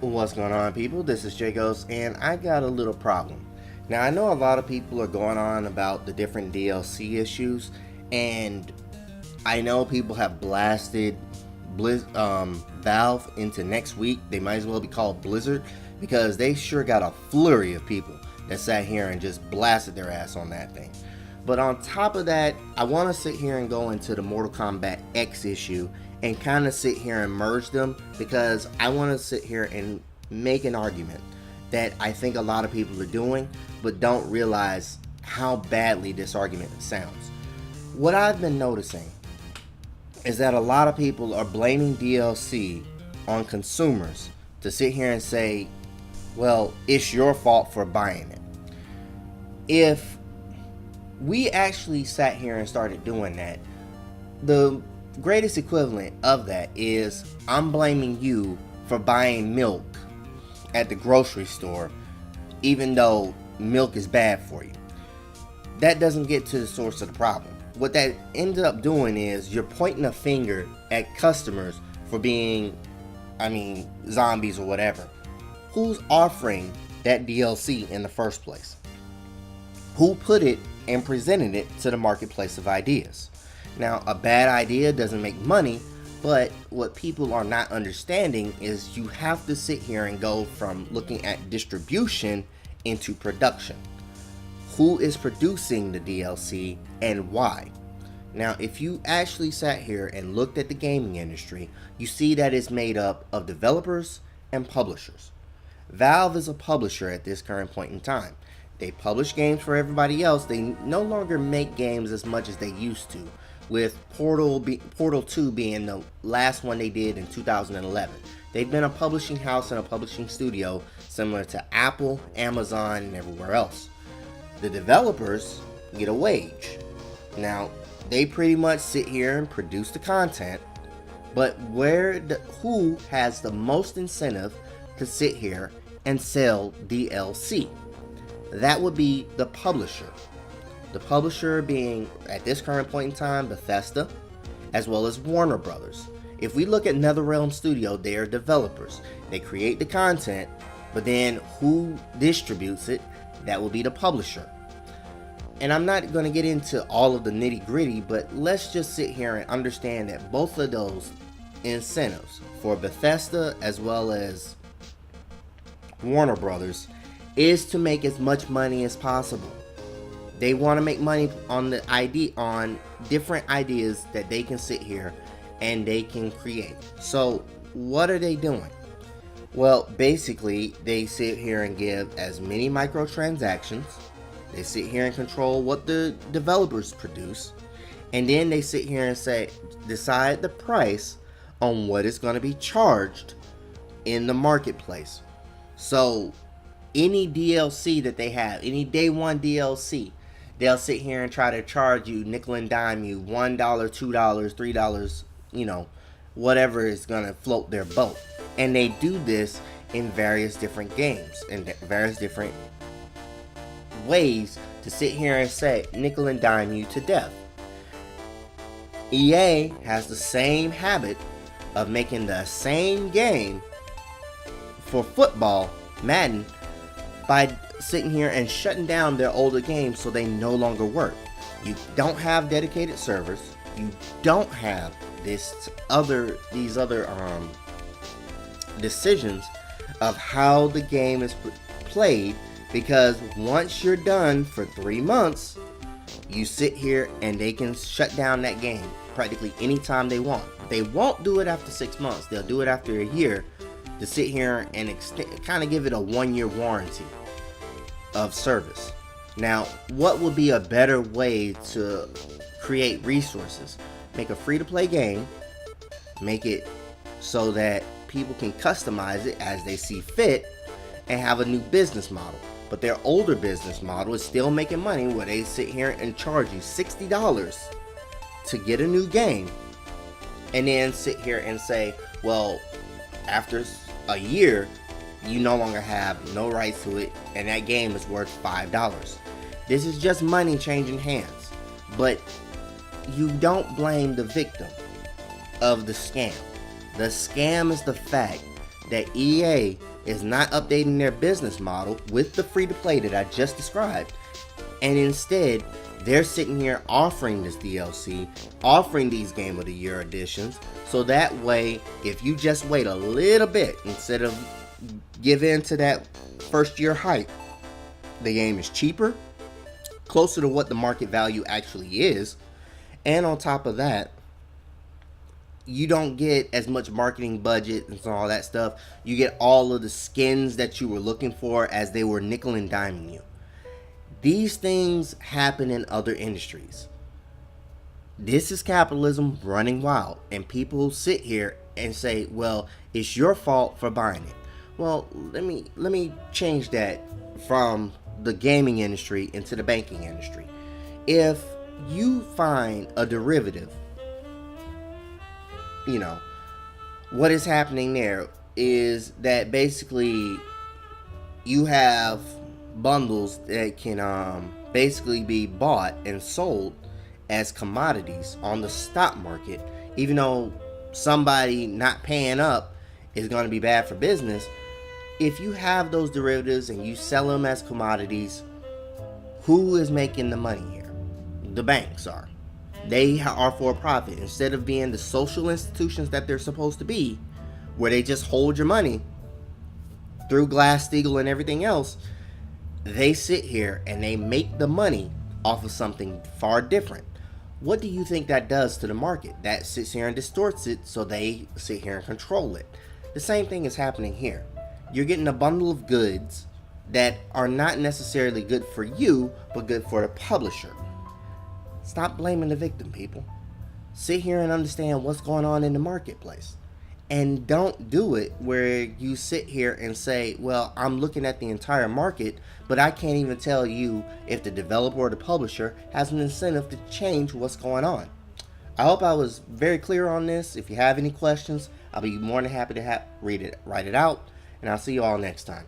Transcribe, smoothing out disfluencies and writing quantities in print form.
What's going on, people? This is Jagos, and I got a little problem. Now, I know a lot of people are going on about the different DLC issues, and I know people have blasted Valve into next week. They might as well be called Blizzard because they sure got a flurry of people that sat here and just blasted their ass on that thing. But on top of that, I want to sit here and go into the Mortal Kombat X issue and kind of sit here and merge them because I want to sit here and make an argument that I think a lot of people are doing but don't realize how badly this argument sounds. What I've been noticing is that a lot of people are blaming DLC on consumers to sit here and say, well, it's your fault for buying it. If we actually sat here and started doing that, the greatest equivalent of that is I'm blaming you for buying milk at the grocery store, even though milk is bad for you. That doesn't get to the source of the problem. What that ended up doing is you're pointing a finger at customers for being, zombies or whatever. Who's offering that DLC in the first place? Who put it and presented it to the marketplace of ideas? Now, a bad idea doesn't make money, but what people are not understanding is you have to sit here and go from looking at distribution into production. Who is producing the DLC and why? Now, if you actually sat here and looked at the gaming industry, you see that it's made up of developers and publishers. Valve is a publisher at this current point in time. They publish games for everybody else. They no longer make games as much as they used to, with Portal 2 being the last one they did in 2011. They've been a publishing house and a publishing studio similar to Apple, Amazon, and everywhere else. The developers get a wage. Now, they pretty much sit here and produce the content, but who has the most incentive to sit here and sell DLC? That would be the publisher. The publisher being, at this current point in time, Bethesda, as well as Warner Brothers. If we look at NetherRealm Studio, they are developers. They create the content, but then who distributes it? That will be the publisher. And I'm not going to get into all of the nitty gritty, but let's just sit here and understand that both of those incentives for Bethesda as well as Warner Brothers is to make as much money as possible. They want to make money on on different ideas that they can sit here and they can create. So what are they doing? Well, basically, they sit here and give as many microtransactions. They sit here and control what the developers produce. And then they sit here and decide the price on what is going to be charged in the marketplace. So any DLC that they have, any day one DLC, they'll sit here and try to charge you, nickel and dime you, $1, $2, $3, whatever is going to float their boat. And they do this in various different games, in various different ways to sit here and say, nickel and dime you to death. EA has the same habit of making the same game for football, Madden, by sitting here and shutting down their older games so they no longer work. You don't have dedicated servers. You don't have these other decisions of how the game is played, because once you're done for 3 months, you sit here and they can shut down that game practically anytime they want. They won't do it after 6 months. They'll do it after a year to sit here and kind of give it a 1-year warranty of service. Now, what would be a better way to create resources? Make a free-to-play game, make it so that people can customize it as they see fit, and have a new business model. But their older business model is still making money, where they sit here and charge you $60 to get a new game, and then sit here and say, well, after a year, you no longer have no rights to it, and that game is worth $5. This is just money changing hands. But you don't blame the victim of the scam. The scam is the fact that EA is not updating their business model with the free-to-play that I just described, and instead they're sitting here offering this DLC, offering these Game of the Year editions, so that way if you just wait a little bit instead of give in to that first year hype, the game is cheaper, closer to what the market value actually is, and on top of that, you don't get as much marketing budget and all that stuff. You get all of the skins that you were looking for as they were nickel and diming you. These things happen in other industries. This is capitalism running wild, and people sit here and say, well, it's your fault for buying it. Well, let me change that from the gaming industry into the banking industry. If you find a derivative, what is happening there is that basically you have bundles that can basically be bought and sold as commodities on the stock market. Even though somebody not paying up is going to be bad for business, if you have those derivatives and you sell them as commodities, who is making the money here? The banks are. They are for profit. Instead of being the social institutions that they're supposed to be, where they just hold your money through Glass-Steagall and everything else, they sit here and they make the money off of something far different. What do you think that does to the market? That sits here and distorts it, so they sit here and control it. The same thing is happening here. You're getting a bundle of goods that are not necessarily good for you, but good for the publisher. Stop blaming the victim, people. Sit here and understand what's going on in the marketplace. And don't do it where you sit here and say, well, I'm looking at the entire market, but I can't even tell you if the developer or the publisher has an incentive to change what's going on. I hope I was very clear on this. If you have any questions, I'll be more than happy to write it out. And I'll see you all next time.